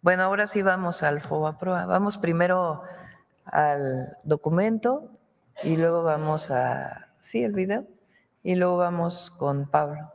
Bueno, ahora sí vamos al FOBAPROA. Vamos primero al documento y luego vamos sí, el video, y luego vamos con Pablo.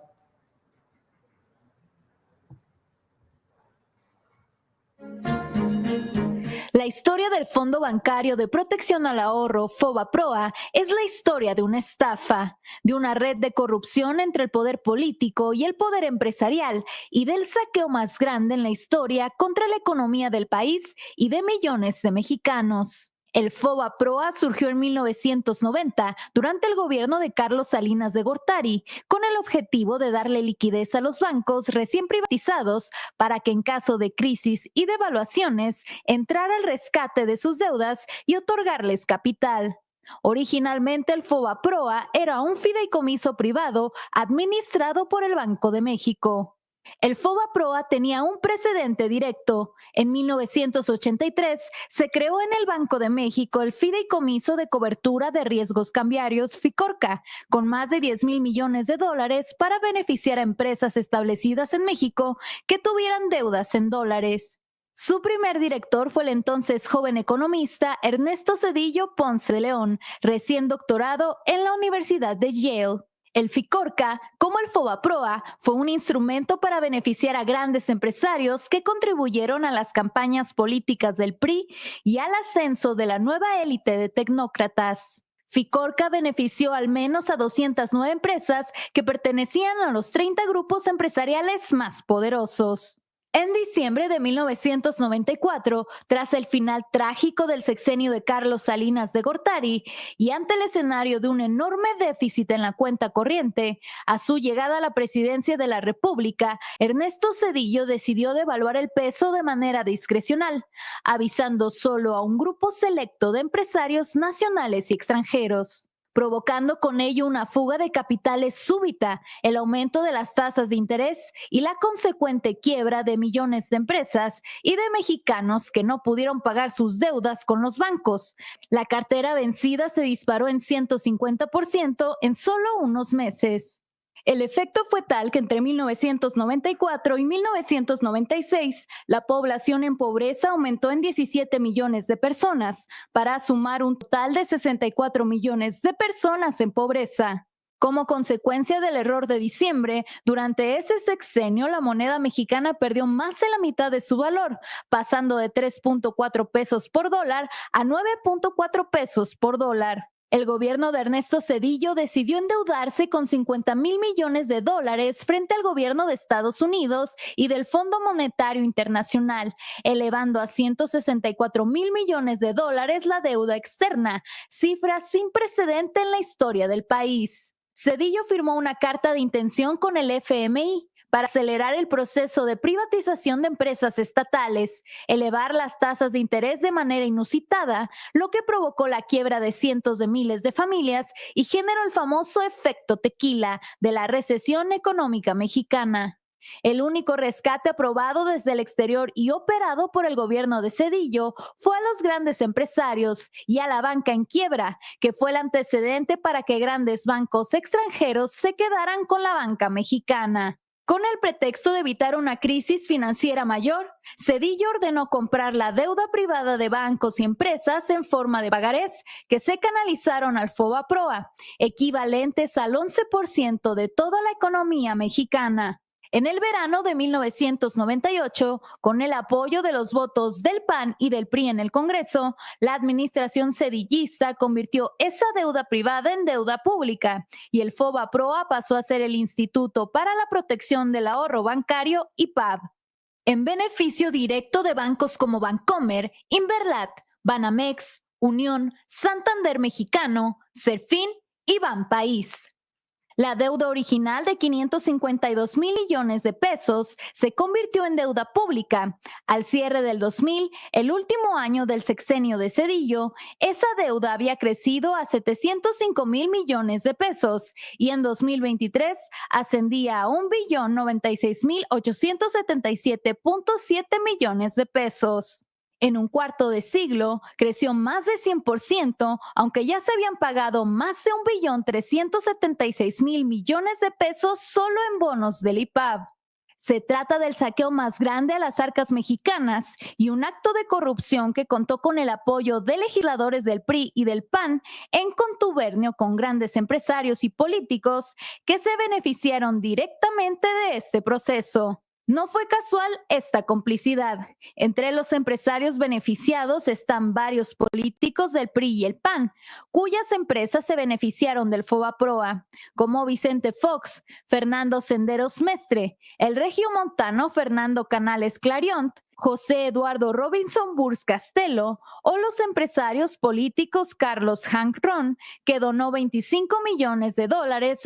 La historia del Fondo Bancario de Protección al Ahorro, FOBAPROA, es la historia de una estafa, de una red de corrupción entre el poder político y el poder empresarial y del saqueo más grande en la historia contra la economía del país y de millones de mexicanos. El FOBAPROA surgió en 1990 durante el gobierno de Carlos Salinas de Gortari, con el objetivo de darle liquidez a los bancos recién privatizados para que en caso de crisis y devaluaciones entrara al rescate de sus deudas y otorgarles capital. Originalmente el FOBAPROA era un fideicomiso privado administrado por el Banco de México. El FOBAPROA tenía un precedente directo. En 1983 se creó en el Banco de México el Fideicomiso de Cobertura de Riesgos Cambiarios FICORCA, con más de 10,000 millones de dólares para beneficiar a empresas establecidas en México que tuvieran deudas en dólares. Su primer director fue el entonces joven economista Ernesto Zedillo Ponce de León, recién doctorado en la Universidad de Yale. El FICORCA, como el FOBAPROA, fue un instrumento para beneficiar a grandes empresarios que contribuyeron a las campañas políticas del PRI y al ascenso de la nueva élite de tecnócratas. FICORCA benefició al menos a 209 empresas que pertenecían a los 30 grupos empresariales más poderosos. En diciembre de 1994, tras el final trágico del sexenio de Carlos Salinas de Gortari y ante el escenario de un enorme déficit en la cuenta corriente, a su llegada a la presidencia de la República, Ernesto Zedillo decidió devaluar el peso de manera discrecional, avisando solo a un grupo selecto de empresarios nacionales y extranjeros, provocando con ello una fuga de capitales súbita, el aumento de las tasas de interés y la consecuente quiebra de millones de empresas y de mexicanos que no pudieron pagar sus deudas con los bancos. La cartera vencida se disparó en 150% en solo unos meses. El efecto fue tal que entre 1994 y 1996 la población en pobreza aumentó en 17 millones de personas, para sumar un total de 64 millones de personas en pobreza. Como consecuencia del error de diciembre, durante ese sexenio la moneda mexicana perdió más de la mitad de su valor, pasando de 3.4 pesos por dólar a 9.4 pesos por dólar. El gobierno de Ernesto Zedillo decidió endeudarse con 50,000 millones de dólares frente al gobierno de Estados Unidos y del Fondo Monetario Internacional, elevando a 164,000 millones de dólares la deuda externa, cifra sin precedente en la historia del país. Zedillo firmó una carta de intención con el FMI para acelerar el proceso de privatización de empresas estatales, elevar las tasas de interés de manera inusitada, lo que provocó la quiebra de cientos de miles de familias y generó el famoso efecto tequila de la recesión económica mexicana. El único rescate aprobado desde el exterior y operado por el gobierno de Zedillo fue a los grandes empresarios y a la banca en quiebra, que fue el antecedente para que grandes bancos extranjeros se quedaran con la banca mexicana. Con el pretexto de evitar una crisis financiera mayor, Zedillo ordenó comprar la deuda privada de bancos y empresas en forma de pagarés que se canalizaron al FOBAPROA, equivalentes al 11% de toda la economía mexicana. En el verano de 1998, con el apoyo de los votos del PAN y del PRI en el Congreso, la administración zedillista convirtió esa deuda privada en deuda pública y el FOBAPROA pasó a ser el Instituto para la Protección del Ahorro Bancario, IPAB, en beneficio directo de bancos como Bancomer, Inverlat, Banamex, Unión, Santander Mexicano, Serfín y Banpaís. La deuda original de 552,000 millones de pesos se convirtió en deuda pública. Al cierre del 2000, el último año del sexenio de Zedillo, esa deuda había crecido a 705,000 millones de pesos y en 2023 ascendía a 1,096,877,7 millones de pesos. En un cuarto de siglo, creció más de 100%, aunque ya se habían pagado más de 1,376,000 millones de pesos solo en bonos del IPAB. Se trata del saqueo más grande a las arcas mexicanas y un acto de corrupción que contó con el apoyo de legisladores del PRI y del PAN en contubernio con grandes empresarios y políticos que se beneficiaron directamente de este proceso. No fue casual esta complicidad. Entre los empresarios beneficiados están varios políticos del PRI y el PAN, cuyas empresas se beneficiaron del FOBAPROA, como Vicente Fox, Fernando Senderos Mestre, el regiomontano Fernando Canales Clariont, José Eduardo Robinson Burs Castelo o los empresarios políticos Carlos Hank Ron, que donó $25 millones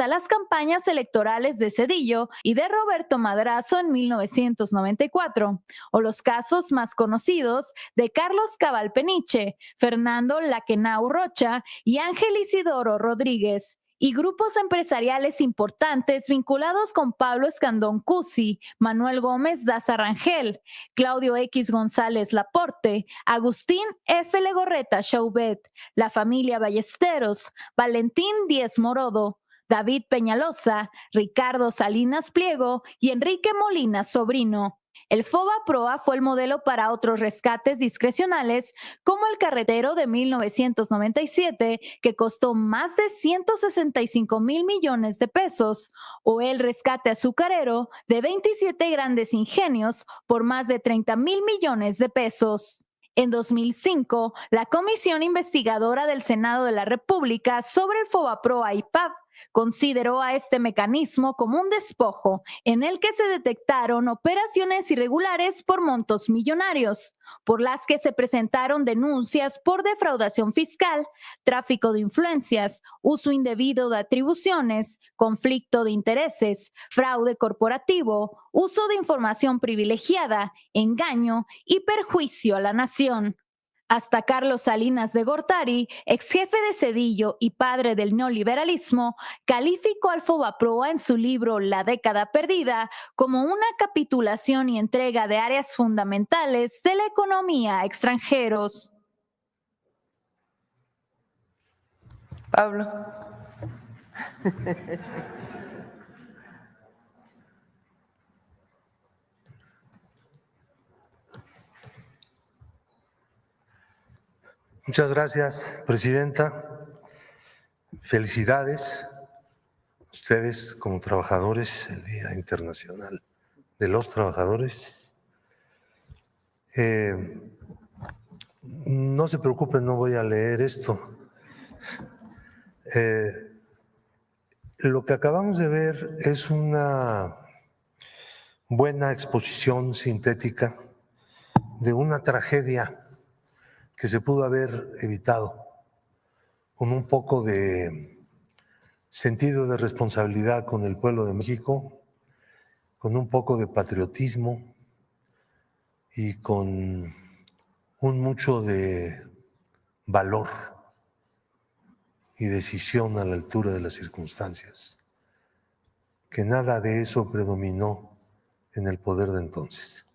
a las campañas electorales de Zedillo y de Roberto Madrazo en 1994, o los casos más conocidos de Carlos Cabal Peniche, Fernando Laquenau Rocha y Ángel Isidoro Rodríguez, y grupos empresariales importantes vinculados con Pablo Escandón Cusi, Manuel Gómez Daza Rangel, Claudio X González Laporte, Agustín F. Legorreta Chaubet, la familia Ballesteros, Valentín Díez Morodo, David Peñalosa, Ricardo Salinas Pliego y Enrique Molina Sobrino. El FOBAPROA fue el modelo para otros rescates discrecionales, como el carretero de 1997, que costó más de 165,000 millones de pesos, o el rescate azucarero de 27 grandes ingenios por más de 30,000 millones de pesos. En 2005, la Comisión Investigadora del Senado de la República sobre el FOBAPROA y PAV consideró a este mecanismo como un despojo en el que se detectaron operaciones irregulares por montos millonarios, por las que se presentaron denuncias por defraudación fiscal, tráfico de influencias, uso indebido de atribuciones, conflicto de intereses, fraude corporativo, uso de información privilegiada, engaño y perjuicio a la nación. Hasta Carlos Salinas de Gortari, ex jefe de Zedillo y padre del neoliberalismo, calificó al FOBAPROA en su libro La década perdida como una capitulación y entrega de áreas fundamentales de la economía a extranjeros. Pablo. Muchas gracias, presidenta. Felicidades a ustedes como trabajadores, el Día Internacional de los Trabajadores. No se preocupen, no voy a leer esto. Lo que acabamos de ver es una buena exposición sintética de una tragedia que se pudo haber evitado con un poco de sentido de responsabilidad con el pueblo de México, con un poco de patriotismo y con un mucho de valor y decisión a la altura de las circunstancias, que nada de eso predominó en el poder de entonces.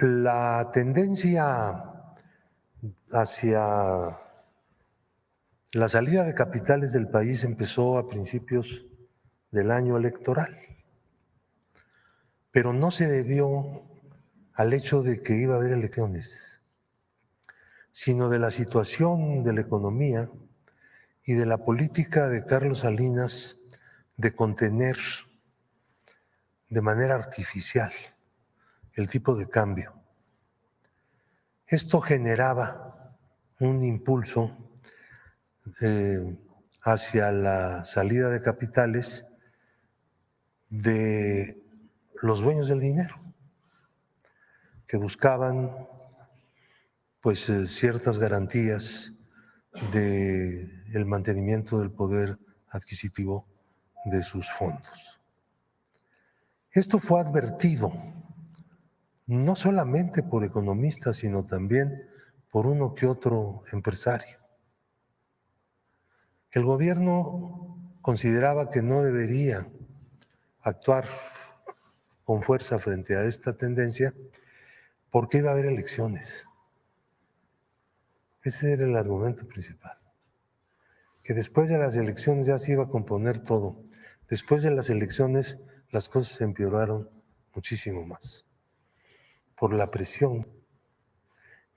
La tendencia hacia la salida de capitales del país empezó a principios del año electoral, pero no se debió al hecho de que iba a haber elecciones, sino de la situación de la economía y de la política de Carlos Salinas de contener de manera artificial el tipo de cambio. Esto generaba un impulso hacia la salida de capitales de los dueños del dinero, que buscaban pues ciertas garantías del mantenimiento del poder adquisitivo de sus fondos. Esto fue advertido no solamente por economistas, sino también por uno que otro empresario. El gobierno consideraba que no debería actuar con fuerza frente a esta tendencia porque iba a haber elecciones. Ese era el argumento principal, que después de las elecciones ya se iba a componer todo. Después de las elecciones las cosas empeoraron muchísimo más por la presión.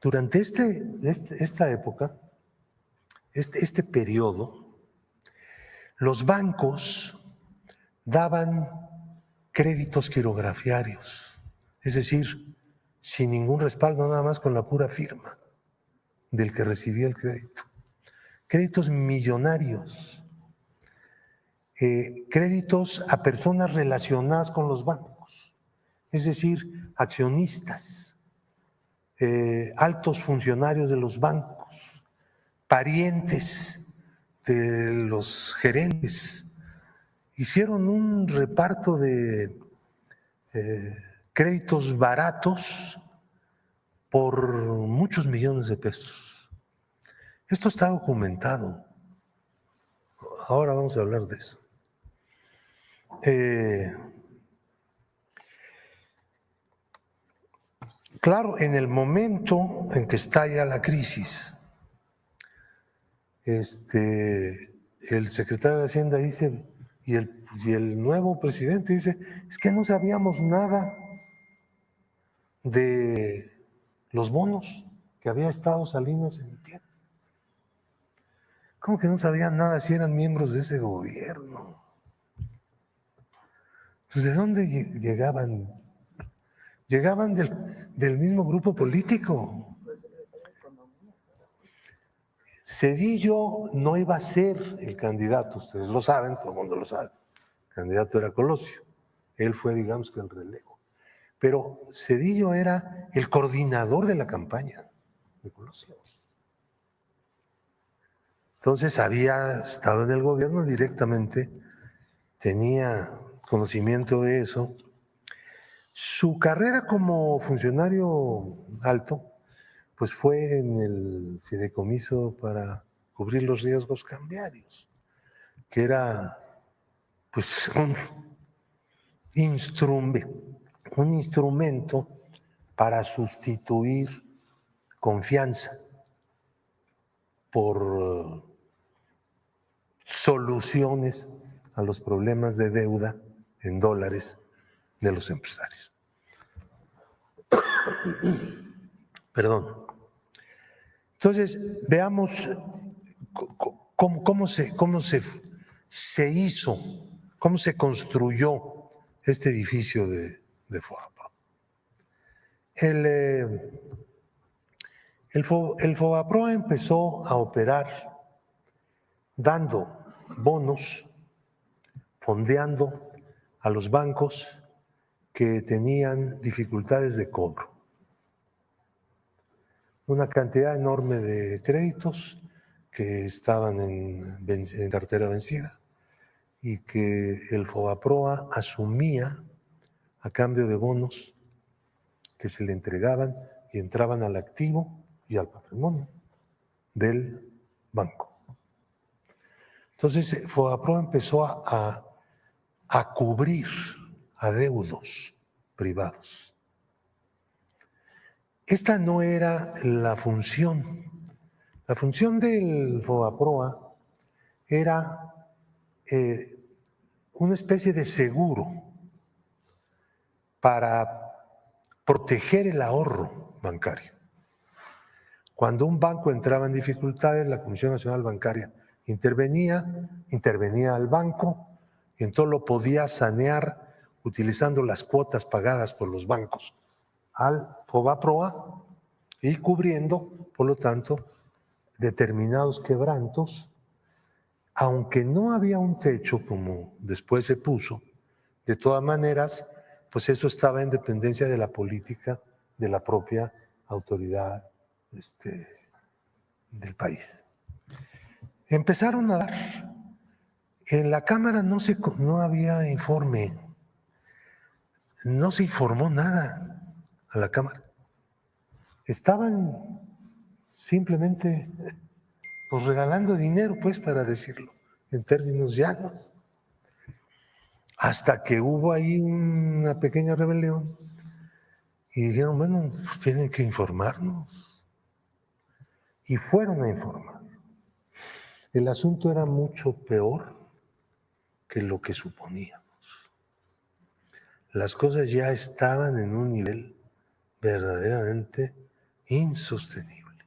Durante esta época, este periodo, los bancos daban créditos quirografiarios, es decir, sin ningún respaldo, nada más con la pura firma del que recibía el crédito. Créditos millonarios, créditos a personas relacionadas con los bancos, es decir, accionistas, altos funcionarios de los bancos, parientes de los gerentes. Hicieron un reparto de créditos baratos por muchos millones de pesos. Esto está documentado. Ahora vamos a hablar de eso. Claro, en el momento en que estalla la crisis, el secretario de Hacienda dice, y el nuevo presidente dice, es que no sabíamos nada de los bonos que había estado Salinas emitiendo. ¿Cómo que no sabían nada si eran miembros de ese gobierno? Pues ¿de dónde llegaban? Llegaban del mismo grupo político. Zedillo no iba a ser el candidato, ustedes lo saben, todo el mundo lo sabe. El candidato era Colosio. Él fue, digamos, que el relevo. Pero Zedillo era el coordinador de la campaña de Colosio. Entonces había estado en el gobierno directamente, tenía conocimiento de eso. Su carrera como funcionario alto, pues fue en el fideicomiso para cubrir los riesgos cambiarios, que era pues un instrumento para sustituir confianza por soluciones a los problemas de deuda en dólares de los empresarios. Perdón. Entonces, veamos cómo se hizo, cómo se construyó este edificio de FOBAPROA. El FOBAPROA empezó a operar dando bonos, fondeando a los bancos que tenían dificultades de cobro. Una cantidad enorme de créditos que estaban en cartera vencida y que el FOBAPROA asumía a cambio de bonos que se le entregaban y entraban al activo y al patrimonio del banco. Entonces, FOBAPROA empezó a cubrir adeudos privados. Esta no era la función. La función del FOBAPROA era una especie de seguro para proteger el ahorro bancario. Cuando un banco entraba en dificultades, la Comisión Nacional Bancaria intervenía al banco y entonces lo podía sanear utilizando las cuotas pagadas por los bancos al FOBAPROA y cubriendo, por lo tanto, determinados quebrantos, aunque no había un techo como después se puso, de todas maneras, pues eso estaba en dependencia de la política de la propia autoridad del país. Empezaron a dar. En la Cámara no había informe, no se informó nada a la Cámara. Estaban simplemente pues regalando dinero, pues, para decirlo en términos llanos. Hasta que hubo ahí una pequeña rebelión y dijeron, bueno, pues tienen que informarnos. Y fueron a informar. El asunto era mucho peor que lo que suponíamos. las cosas ya estaban en un nivel verdaderamente insostenible.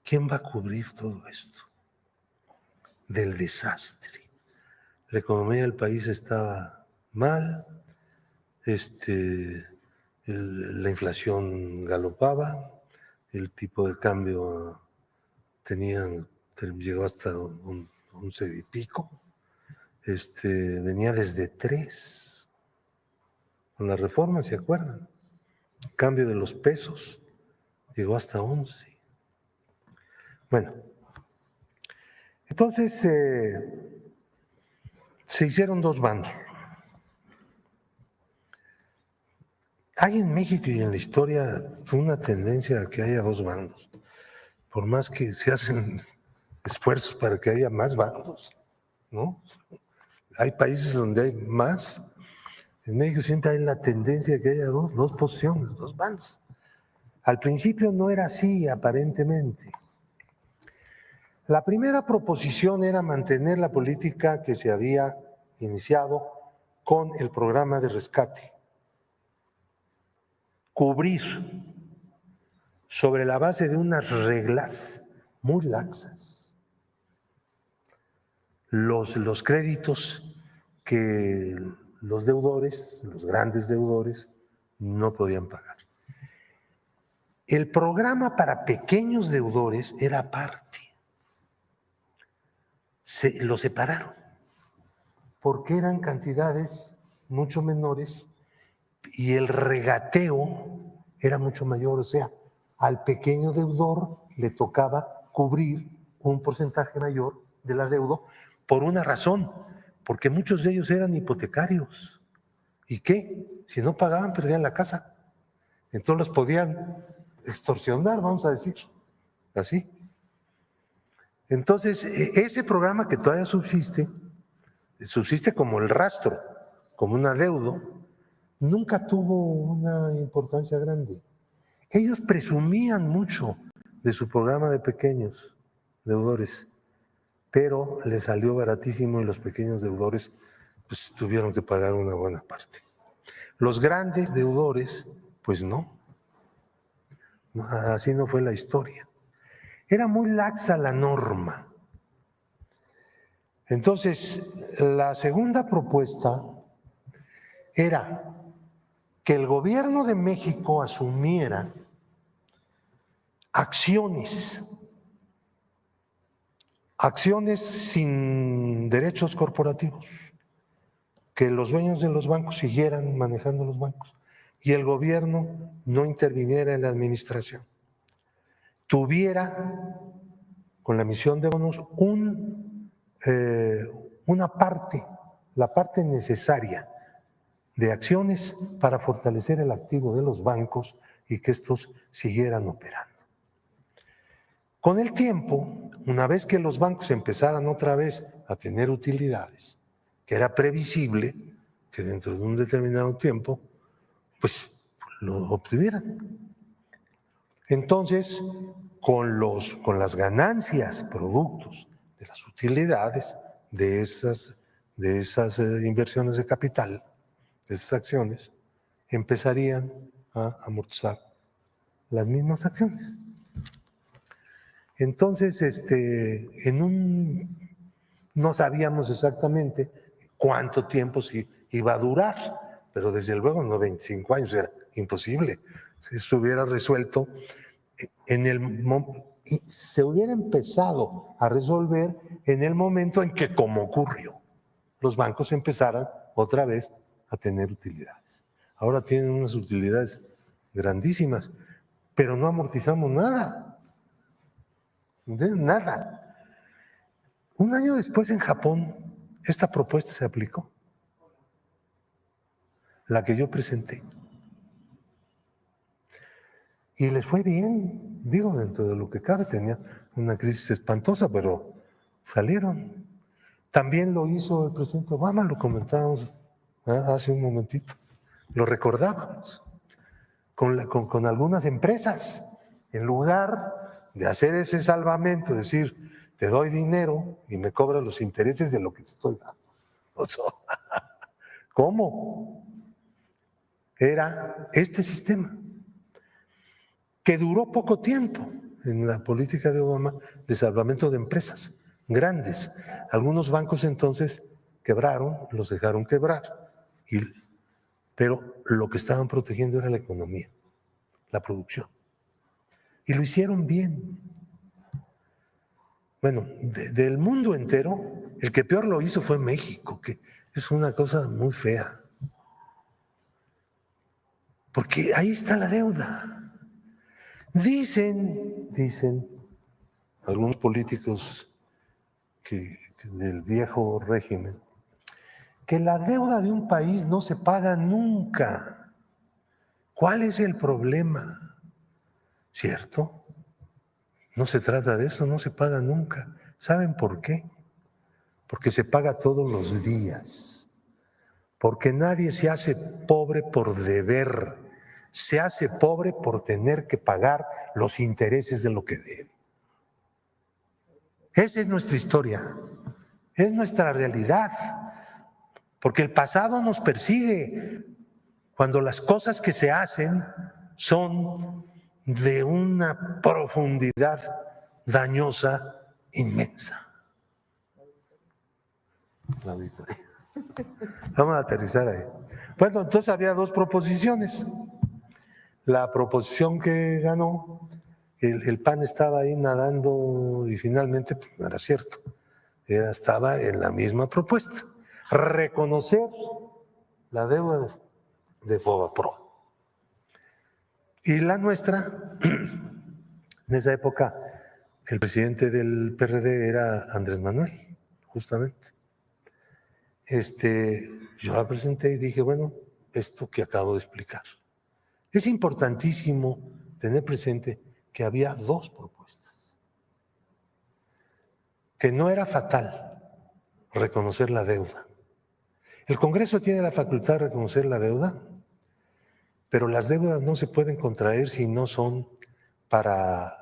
¿Quién va a cubrir todo esto? Del desastre. La economía del país estaba mal, la inflación galopaba, el tipo de cambio llegó hasta 11 y pico, venía desde 3 con la reforma, ¿se acuerdan? El cambio de los pesos llegó hasta 11. Bueno, entonces se hicieron 2 bandos. Hay en México y en la historia una tendencia a que haya 2 bandos. Por más que se hacen esfuerzos para que haya más bandos, ¿no? Hay países donde hay más. En México siempre hay la tendencia a que haya dos posiciones, 2 bandos. Al principio no era así, aparentemente. La primera proposición era mantener la política que se había iniciado con el programa de rescate. Cubrir sobre la base de unas reglas muy laxas los créditos que los deudores, los grandes deudores, no podían pagar. El programa para pequeños deudores era aparte. Lo separaron porque eran cantidades mucho menores y el regateo era mucho mayor, o sea, al pequeño deudor le tocaba cubrir un porcentaje mayor del adeudo por una razón, porque muchos de ellos eran hipotecarios. ¿Y qué? Si no pagaban, perdían la casa. Entonces los podían extorsionar, vamos a decir, así. Entonces, ese programa que todavía subsiste como el rastro, como un adeudo, nunca tuvo una importancia grande. Ellos presumían mucho de su programa de pequeños deudores, pero les salió baratísimo y los pequeños deudores pues, tuvieron que pagar una buena parte. Los grandes deudores, pues no. Así no fue la historia. Era muy laxa la norma. Entonces, la segunda propuesta era que el gobierno de México asumiera acciones sin derechos corporativos, que los dueños de los bancos siguieran manejando los bancos y el gobierno no interviniera en la administración. Tuviera, con la emisión de bonos, una parte, la parte necesaria de acciones para fortalecer el activo de los bancos y que estos siguieran operando. Con el tiempo, una vez que los bancos empezaran otra vez a tener utilidades, que era previsible que dentro de un determinado tiempo, pues lo obtuvieran. Entonces, con las ganancias, productos de las utilidades de esas inversiones de capital, de esas acciones, empezarían a amortizar las mismas acciones. Entonces, no sabíamos exactamente cuánto tiempo iba a durar, pero desde luego no 25 años, era imposible. Si se hubiera resuelto y se hubiera empezado a resolver en el momento en que, como ocurrió, los bancos empezaran otra vez a tener utilidades. Ahora tienen unas utilidades grandísimas, pero no amortizamos nada. Nada. Un año después en Japón, esta propuesta se aplicó, la que yo presenté. Y les fue bien, digo, dentro de lo que cabe, tenía una crisis espantosa, pero salieron. También lo hizo el presidente Obama, lo comentábamos hace un momentito, lo recordábamos, con algunas empresas, en lugar de hacer ese salvamento, decir, te doy dinero y me cobras los intereses de lo que te estoy dando. O sea, ¿cómo? era este sistema, que duró poco tiempo en la política de Obama de salvamento de empresas grandes. Algunos bancos entonces quebraron, los dejaron quebrar, pero lo que estaban protegiendo era la economía, la producción. Y lo hicieron bien. Bueno, del mundo entero, el que peor lo hizo fue México, que es una cosa muy fea. Porque ahí está la deuda. Dicen algunos políticos del viejo régimen, que la deuda de un país no se paga nunca. ¿Cuál es el problema? ¿Cierto? No se trata de eso, no se paga nunca. ¿Saben por qué? Porque se paga todos los días. Porque nadie se hace pobre por deber, se hace pobre por tener que pagar los intereses de lo que debe. Esa es nuestra historia, es nuestra realidad, porque el pasado nos persigue cuando las cosas que se hacen son de una profundidad dañosa inmensa. La auditoría. Vamos a aterrizar ahí. Bueno, entonces había dos proposiciones. La proposición que ganó, el PAN estaba ahí nadando y finalmente pues, no era cierto. Estaba en la misma propuesta. Reconocer la deuda de FOBAPROA. Y la nuestra, en esa época, el presidente del PRD era Andrés Manuel, justamente. Yo la presenté y dije, bueno, esto que acabo de explicar. Es importantísimo tener presente que había dos propuestas, que no era fatal reconocer la deuda. El Congreso tiene la facultad de reconocer la deuda, pero las deudas no se pueden contraer si no son para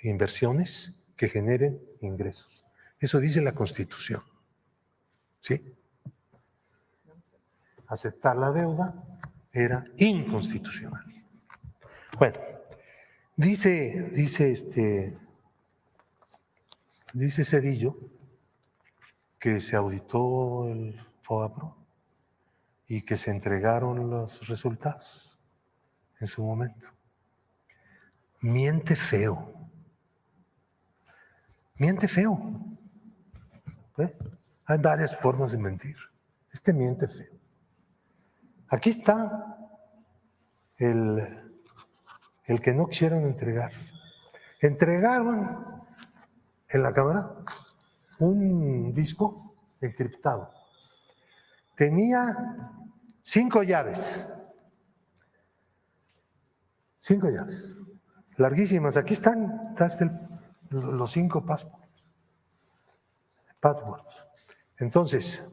inversiones que generen ingresos. Eso dice la Constitución. ¿Sí? Aceptar la deuda era inconstitucional. Bueno, dice Zedillo que se auditó el FOBAPROA y que se entregaron los resultados en su momento. Miente feo. Miente feo. Hay varias formas de mentir. Miente feo. Aquí está el que no quisieron entregar. Entregaron en la Cámara un disco encriptado. Tenía 5 llaves. 5 llaves. Larguísimas. Aquí están los 5 passwords. Entonces,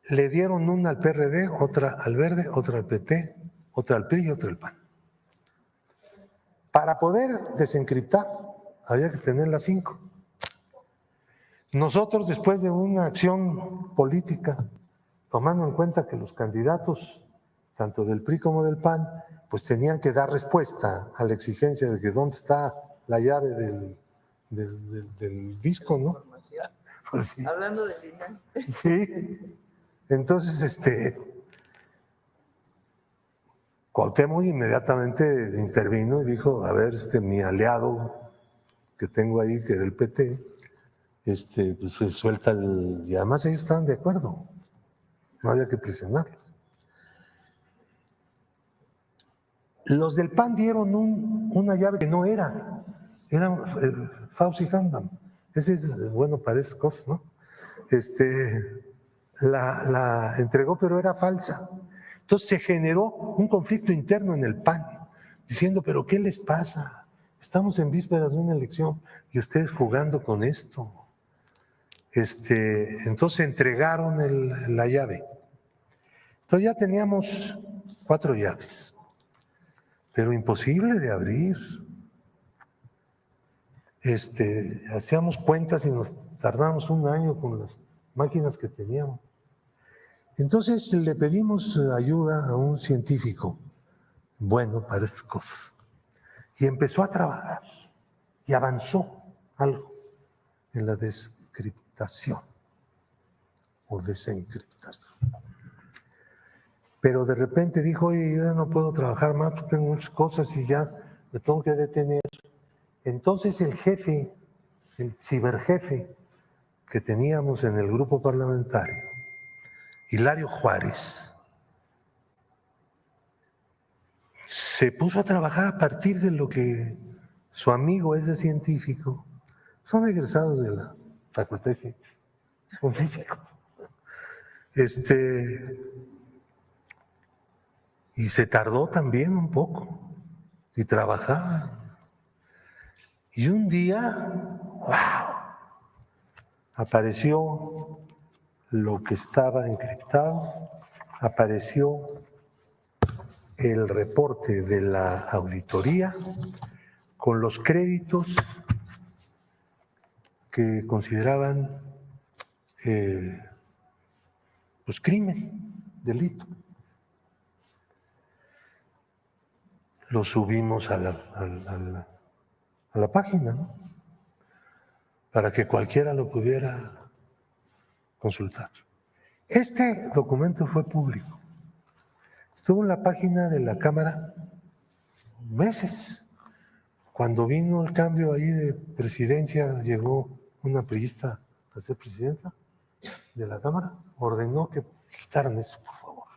le dieron una al PRD, otra al Verde, otra al PT, otra al PRI y otra al PAN. Para poder desencriptar, había que tener las 5. Nosotros, después de una acción política, tomando en cuenta que los candidatos, tanto del PRI como del PAN, pues tenían que dar respuesta a la exigencia de que dónde está la llave del disco, ¿no? Pues sí. Hablando de final. Sí. Entonces, Cuauhtémoc inmediatamente intervino y dijo, a ver, mi aliado que tengo ahí, que era el PT, pues se suelta y además ellos estaban de acuerdo, no había que presionarlos. Los del PAN dieron una llave que no era Fauci Handam. Ese es bueno para esas cosas, ¿no? La entregó, pero era falsa. Entonces se generó un conflicto interno en el PAN, diciendo, pero ¿qué les pasa? Estamos en vísperas de una elección y ustedes jugando con esto. Entonces entregaron la llave. Entonces ya teníamos 4 llaves, pero imposible de abrir. Hacíamos cuentas y nos tardamos un año con las máquinas que teníamos. Entonces le pedimos ayuda a un científico bueno para estas cosas. Y empezó a trabajar y avanzó algo en la descriptación o desencriptación. Pero de repente dijo, oye, yo ya no puedo trabajar más, porque tengo muchas cosas y ya me tengo que detener. Entonces el jefe, el ciberjefe que teníamos en el grupo parlamentario, Hilario Juárez, se puso a trabajar a partir de lo que su amigo, ese científico, son egresados de la Facultad de Ciencias, son físicos. Y se tardó también un poco, y trabajaba. Y un día, ¡wow!, apareció lo que estaba encriptado, apareció el reporte de la auditoría con los créditos que consideraban pues crimen, delito. Lo subimos a la página, ¿no?, para que cualquiera lo pudiera consultar. Este documento fue público. Estuvo en la página de la Cámara meses. Cuando vino el cambio ahí de presidencia, llegó una priista a ser presidenta de la Cámara, ordenó que quitaran eso, por favor.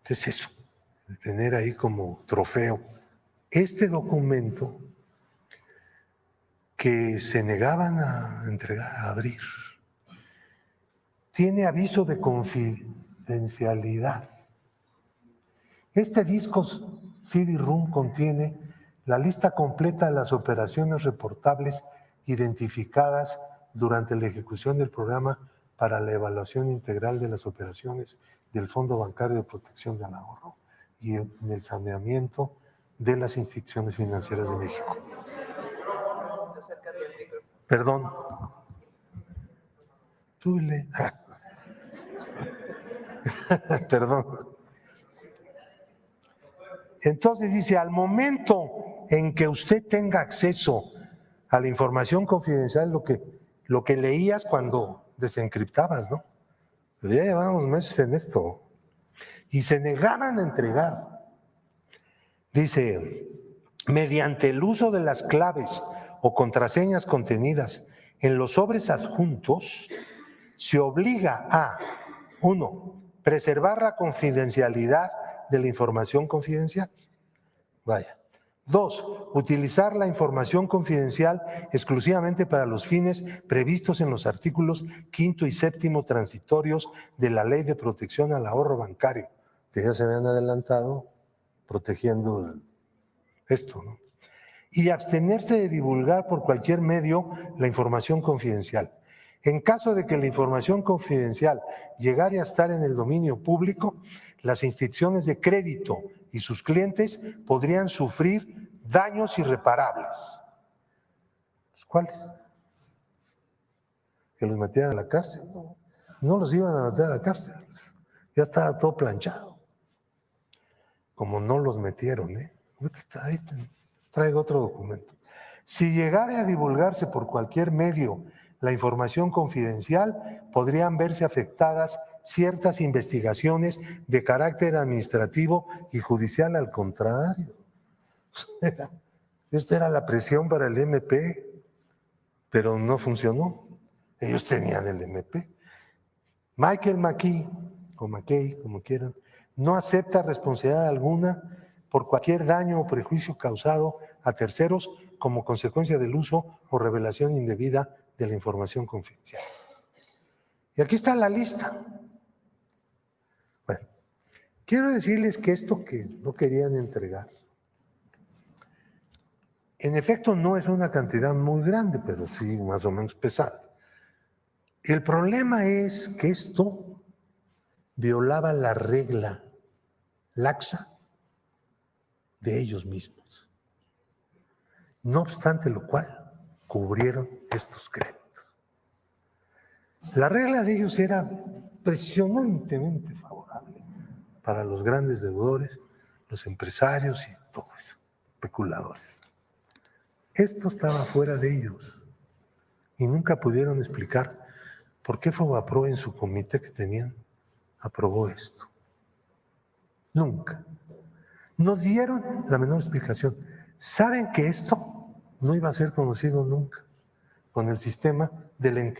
¿Qué es eso? De tener ahí como trofeo este documento que se negaban a entregar, a abrir. Tiene aviso de confidencialidad. Este disco CD-ROM contiene la lista completa de las operaciones reportables identificadas durante la ejecución del programa para la evaluación integral de las operaciones del Fondo Bancario de Protección del Ahorro y en el saneamiento de las instituciones financieras de México. Perdón. Súbele. Perdón. Entonces dice, al momento en que usted tenga acceso a la información confidencial, lo que leías cuando desencriptabas, ¿no? Pero ya llevábamos meses en esto. Y se negaban a entregar. Dice, mediante el uso de las claves o contraseñas contenidas en los sobres adjuntos, se obliga a, 1, preservar la confidencialidad de la información confidencial. Vaya. 2, utilizar la información confidencial exclusivamente para los fines previstos en los artículos 5 y 7 transitorios de la Ley de Protección al Ahorro Bancario, que ya se habían adelantado protegiendo esto, ¿no? Y abstenerse de divulgar por cualquier medio la información confidencial. En caso de que la información confidencial llegara a estar en el dominio público, las instituciones de crédito y sus clientes podrían sufrir daños irreparables. ¿Cuáles? ¿Que los metieran a la cárcel? No los iban a meter a la cárcel. Ya estaba todo planchado. Como no los metieron, ahí traigo otro documento. Si llegara a divulgarse por cualquier medio la información confidencial, podrían verse afectadas ciertas investigaciones de carácter administrativo y judicial. Al contrario. Esta era la presión para el MP, pero no funcionó. Ellos tenían el MP. Michael McKay, o McKay, como quieran, no acepta responsabilidad alguna por cualquier daño o prejuicio causado a terceros como consecuencia del uso o revelación indebida de la información confidencial. Y aquí está la lista. Bueno, quiero decirles que esto que no querían entregar, en efecto no es una cantidad muy grande, pero sí más o menos pesada. El problema es que esto violaba la regla laxa de ellos mismos. No obstante lo cual, cubrieron estos créditos. La regla de ellos era impresionantemente favorable para los grandes deudores, los empresarios y todo eso, especuladores. Esto estaba fuera de ellos y nunca pudieron explicar por qué Fobaproa en su comité que tenían aprobó esto. Nunca. No dieron la menor explicación. Saben que esto no iba a ser conocido nunca con el sistema del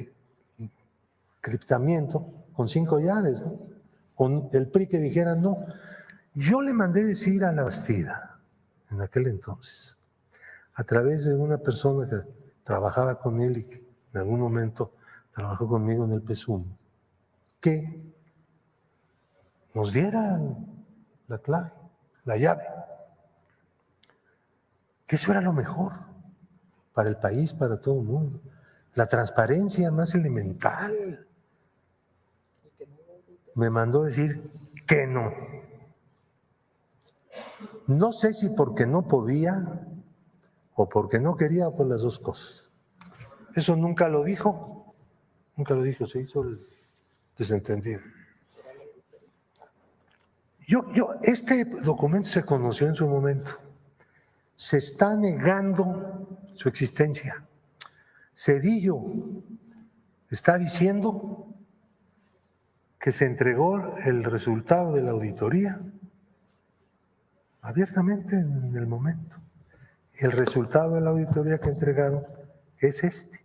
encriptamiento con 5 llaves, ¿no? Con el PRI que dijera no. Yo le mandé decir a la Bastida en aquel entonces, a través de una persona que trabajaba con él y que en algún momento trabajó conmigo en el PSUM, que nos diera la clave, la llave, que eso era lo mejor para el país, para todo el mundo, la transparencia más elemental. Me mandó decir que no. No sé si porque no podía o porque no quería, o por las dos cosas. Eso nunca lo dijo, se hizo el desentendido. Este documento se conoció en su momento. Se está negando su existencia. Zedillo está diciendo que se entregó el resultado de la auditoría abiertamente en el momento. El resultado de la auditoría que entregaron es este,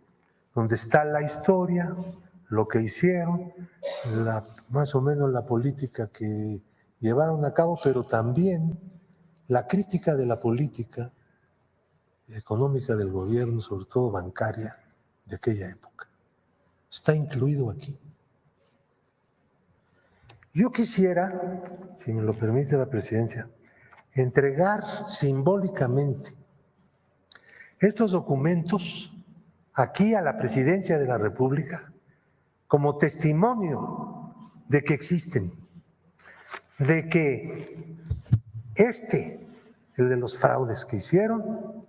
donde está la historia, lo que hicieron, más o menos la política que llevaron a cabo, pero también la crítica de la política económica del gobierno, sobre todo bancaria, de aquella época. Está incluido aquí. Yo quisiera, si me lo permite la presidencia, entregar simbólicamente estos documentos aquí a la Presidencia de la República como testimonio de que existen, de que el de los fraudes que hicieron,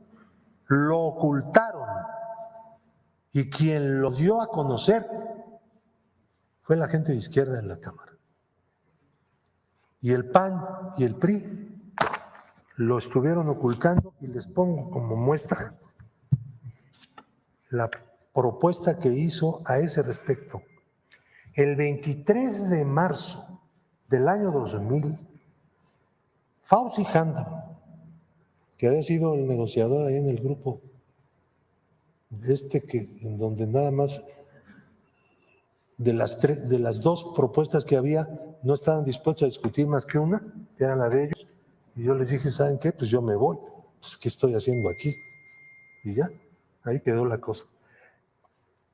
lo ocultaron y quien lo dio a conocer fue la gente de izquierda en la Cámara. Y el PAN y el PRI lo estuvieron ocultando y les pongo como muestra la propuesta que hizo a ese respecto. El 23 de marzo del año 2000, Fauzi Handam, que había sido el negociador ahí en el grupo, en donde nada más de las dos propuestas que había, no estaban dispuestos a discutir más que una, que era la de ellos, y yo les dije, ¿saben qué? Pues yo me voy, pues ¿qué estoy haciendo aquí? Y ya, ahí quedó la cosa.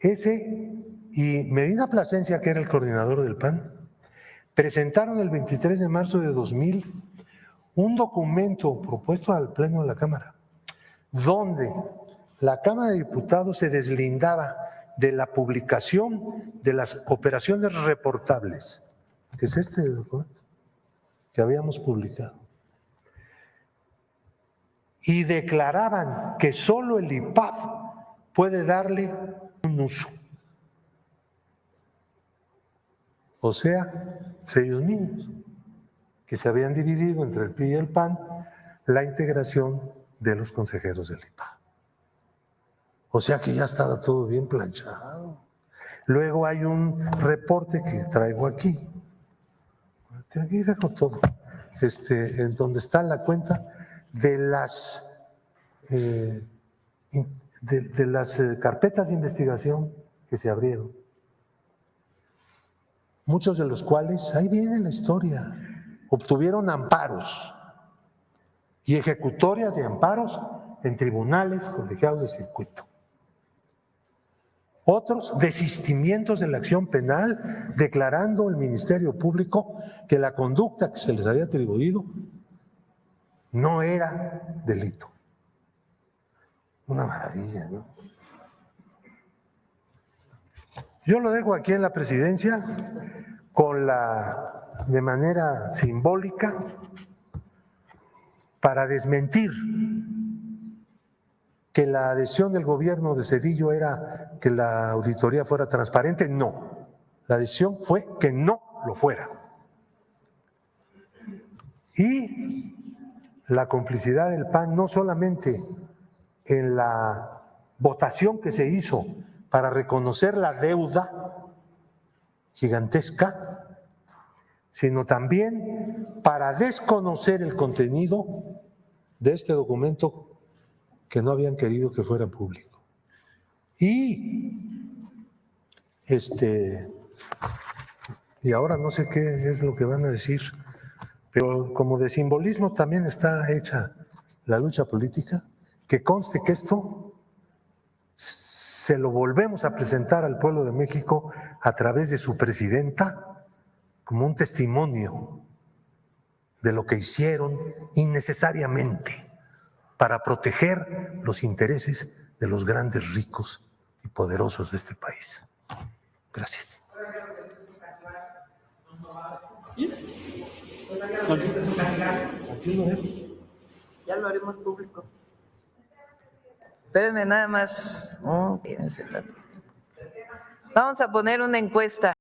Y Medina Plasencia, que era el coordinador del PAN, presentaron el 23 de marzo de 2000 un documento propuesto al Pleno de la Cámara, donde la Cámara de Diputados se deslindaba de la publicación de las operaciones reportables, que es este documento que habíamos publicado, y declaraban que solo el IPAB puede darle un uso. O sea, ellos mismos, que se habían dividido entre el PRI y el PAN la integración de los consejeros del IPAB. O sea que ya estaba todo bien planchado. Luego hay un reporte que traigo aquí. Aquí dejo todo. En donde está la cuenta de las carpetas de investigación que se abrieron. Muchos de los cuales, ahí viene la historia, obtuvieron amparos y ejecutorias de amparos en tribunales colegiados de circuito. Otros desistimientos de la acción penal, declarando el Ministerio Público que la conducta que se les había atribuido no era delito. Una maravilla, ¿no? Yo lo dejo aquí en la presidencia de manera simbólica para desmentir que la adhesión del gobierno de Zedillo era que la auditoría fuera transparente. No, La decisión fue que no lo fuera. Y la complicidad del PAN no solamente en la votación que se hizo para reconocer la deuda gigantesca, sino también para desconocer el contenido de este documento que no habían querido que fuera público. Y ahora no sé qué es lo que van a decir, pero como de simbolismo también está hecha la lucha política, que conste que esto se lo volvemos a presentar al pueblo de México a través de su presidenta como un testimonio de lo que hicieron innecesariamente para proteger los intereses de los grandes ricos y poderosos de este país. Gracias. Aquí lo vemos. Ya lo haremos público. Espérenme nada más. Fíjense tanto. Vamos a poner una encuesta.